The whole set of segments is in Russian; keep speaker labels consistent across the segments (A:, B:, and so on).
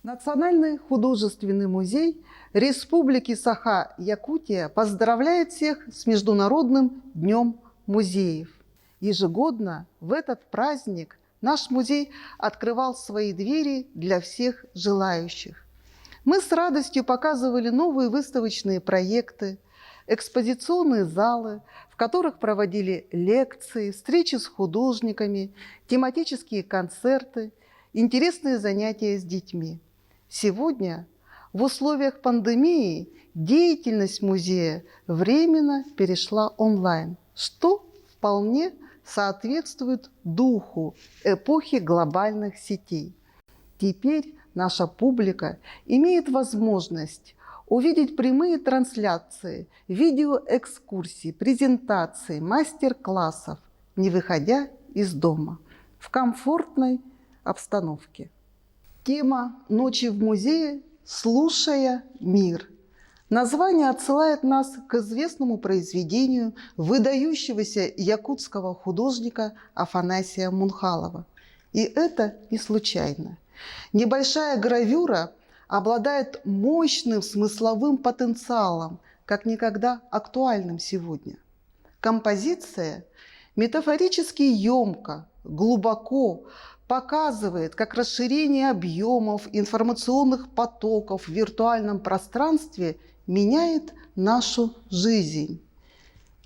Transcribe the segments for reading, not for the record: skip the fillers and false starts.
A: Национальный художественный музей Республики Саха-Якутия поздравляет всех с Международным днем музеев. Ежегодно в этот праздник наш музей открывал свои двери для всех желающих. Мы с радостью показывали новые выставочные проекты, экспозиционные залы, в которых проводили лекции, встречи с художниками, тематические концерты, интересные занятия с детьми. Сегодня, в условиях пандемии, деятельность музея временно перешла онлайн, что вполне соответствует духу эпохи глобальных сетей. Теперь наша публика имеет возможность увидеть прямые трансляции, видеоэкскурсии, презентации, мастер-классов, не выходя из дома, в комфортной обстановке. Тема «Ночи в музее. Слушая мир». Название отсылает нас к известному произведению выдающегося якутского художника Афанасия Мунхалова. И это не случайно. Небольшая гравюра обладает мощным смысловым потенциалом, как никогда актуальным сегодня. Композиция метафорически емко, глубоко показывает, как расширение объемов информационных потоков в виртуальном пространстве меняет нашу жизнь.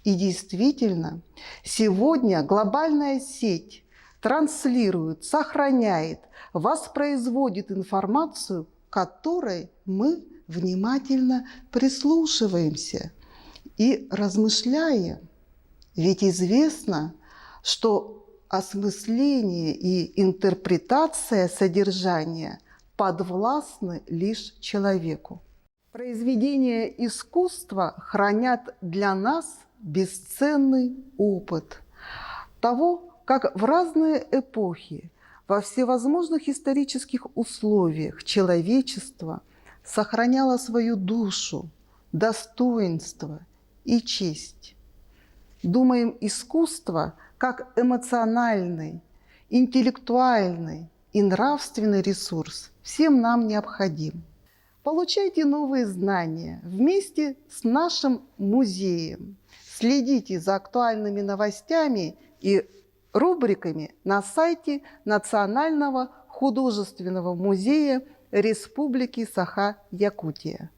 A: И действительно, сегодня глобальная сеть транслирует, сохраняет, воспроизводит информацию, к которой мы внимательно прислушиваемся и размышляем. Ведь известно, что осмысление и интерпретация содержания подвластны лишь человеку. Произведения искусства хранят для нас бесценный опыт того, как в разные эпохи, во всевозможных исторических условиях человечество сохраняло свою душу, достоинство и честь. Думаем, искусство как эмоциональный, интеллектуальный и нравственный ресурс всем нам необходим. Получайте новые знания вместе с нашим музеем. Следите за актуальными новостями и рубриками на сайте Национального художественного музея Республики Саха-Якутия.